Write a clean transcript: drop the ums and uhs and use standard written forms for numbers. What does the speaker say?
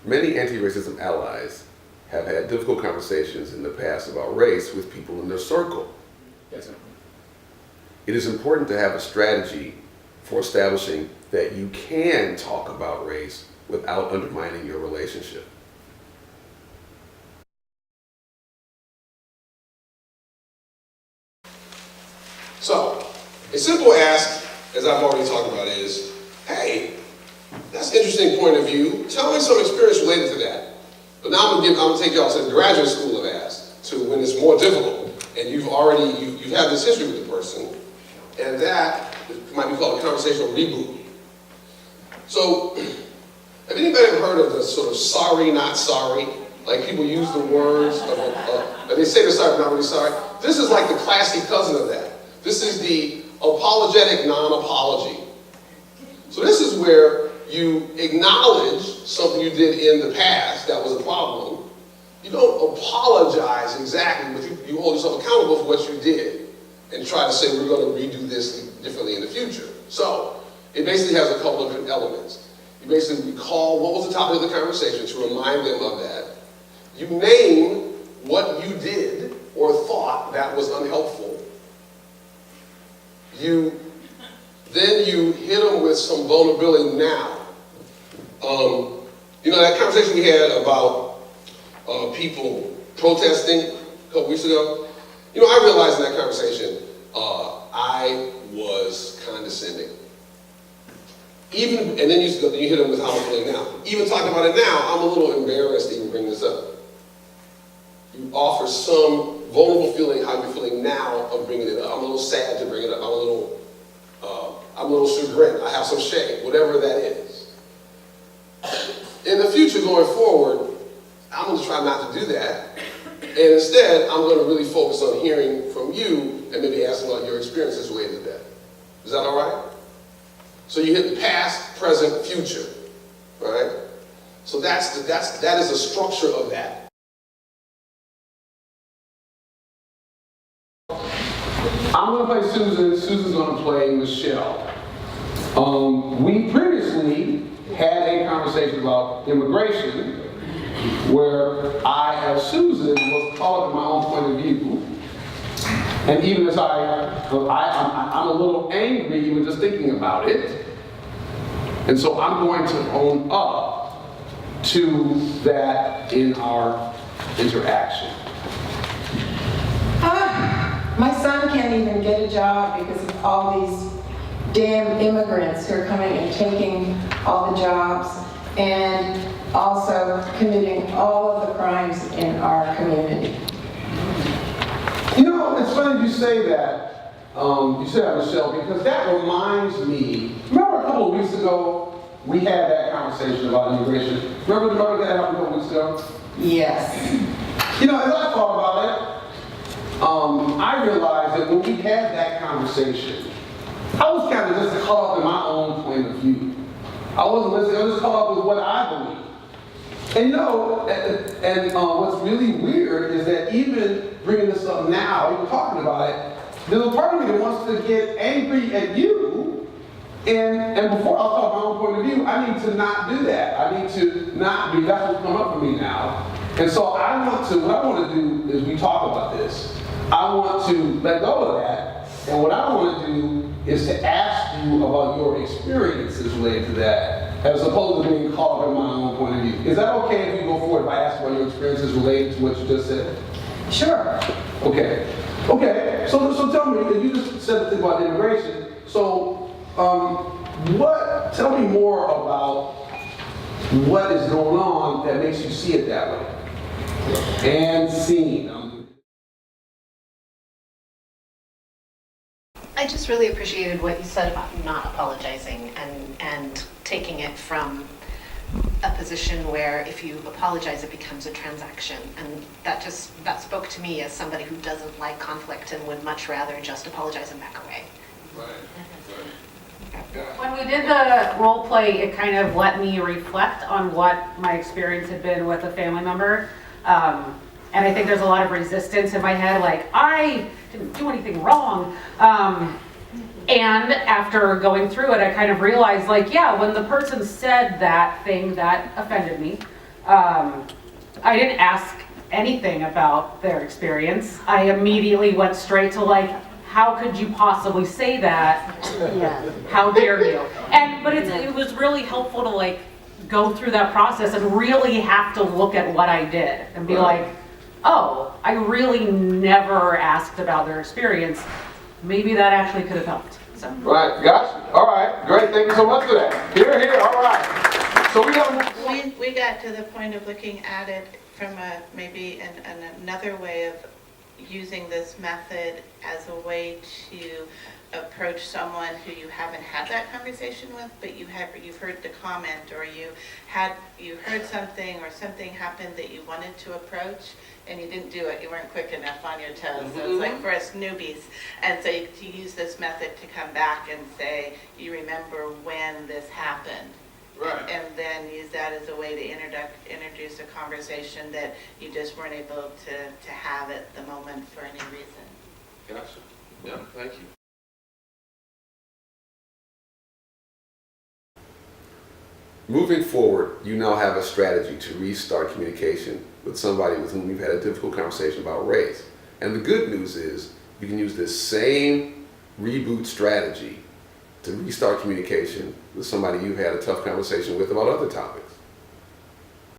Many anti-racism allies have had difficult conversations in the past about race with people in their circle. Yes, sir. It is important to have a strategy for establishing that you can talk about race without undermining your relationship. So, a simple ask, as I've already talked about, is, hey, that's an interesting point of view. Tell me some experience related to that. But now I'm gonna take y'all to the graduate school of ask, to when it's more difficult, and you've had this history with the person, and that might be called a conversational reboot. So, have anybody ever heard of the sort of sorry, not sorry? Like people use the words and they say they're sorry, but not really sorry. This is like the classy cousin of that. This is the apologetic non-apology. So this is where you acknowledge something you did in the past that was a problem. You don't apologize exactly, but you hold yourself accountable for what you did and try to say we're going to redo this differently in the future. So it basically has a couple of different elements. You basically recall what was the topic of the conversation to remind them of that. You name what you did or thought that was unhelpful. Then you hit them with some vulnerability now. You know that conversation we had about people protesting a couple weeks ago? You know, I realized in that conversation, I was condescending. And then you hit them with how I'm feeling now. Even talking about it now, I'm a little embarrassed to even bring this up. You offer some vulnerable feeling, how you're feeling now of bringing it up. I'm a little sad to bring it up. I'm a little chagrined. I have some shame, whatever that is. In the future, going forward, I'm going to try not to do that. And instead, I'm going to really focus on hearing from you and maybe asking about your experiences related to that. Is that all right? So you hit the past, present, future, right? So that is the structure of that. I'm going to play Susan. Susan's going to play Michelle. We previously had a conversation about immigration where I, as Susan, was caught up in my own point of view. And even as I'm a little angry even just thinking about it. And so I'm going to own up to that in our interaction. My son can't even get a job because of all these damn immigrants who are coming and taking all the jobs and also committing all of the crimes in our community. You know, it's funny you say that. You say that, Michelle, because that reminds me. Remember a couple of weeks ago, we had that conversation about immigration. Remember that happened a couple of weeks ago? Yes. You know, as I thought about it, I realized that when we had that conversation, I was kind of just caught up in my own point of view. I wasn't listening, I was just caught up with what I believe. And you know, what's really weird is that even bringing this up now, even talking about it, there's a part of me that wants to get angry at you. And before I'll talk my own point of view, I need to not do that. I need to not be, that's what's come up for me now. And so what I want to do is we talk about this. I want to let go of that. And what I want to do is to ask you about your experiences related to that, as opposed to being caught up in my own point of view. Is that okay if you go forward if I ask about your experiences related to what you just said? Sure. Okay. So tell me, you just said the thing about immigration. So, tell me more about what is going on that makes you see it that way. And scene. I just really appreciated what you said about not apologizing and taking it from a position where if you apologize, it becomes a transaction. And that spoke to me as somebody who doesn't like conflict and would much rather just apologize and back away. Right. When we did the role play, it kind of let me reflect on what my experience had been with a family member. And I think there's a lot of resistance in my head, like, I didn't do anything wrong. And after going through it, I kind of realized, like, yeah, when the person said that thing that offended me, I didn't ask anything about their experience. I immediately went straight to like, how could you possibly say that? Yeah. How dare you? But it was really helpful to like go through that process and really have to look at what I did and be like, oh, I really never asked about their experience. Maybe that actually could have helped. So. Right, gotcha. All right, great. Thank you so much for that. Here, here. All right. So we got. We got to the point of looking at it from maybe another way of using this method as a way to approach someone who you haven't had that conversation with, but you've heard the comment, or you heard something, or something happened that you wanted to approach and you didn't do it. You weren't quick enough on your toes. So it's like for us newbies, and so to use this method to come back and say, you remember when this happened. Right. And then use that as a way to introduce a conversation that you just weren't able to have at the moment for any reason. Gotcha. Yeah, thank you. Moving forward, you now have a strategy to restart communication with somebody with whom you've had a difficult conversation about race. And the good news is you can use this same reboot strategy to restart communication with somebody you've had a tough conversation with about other topics.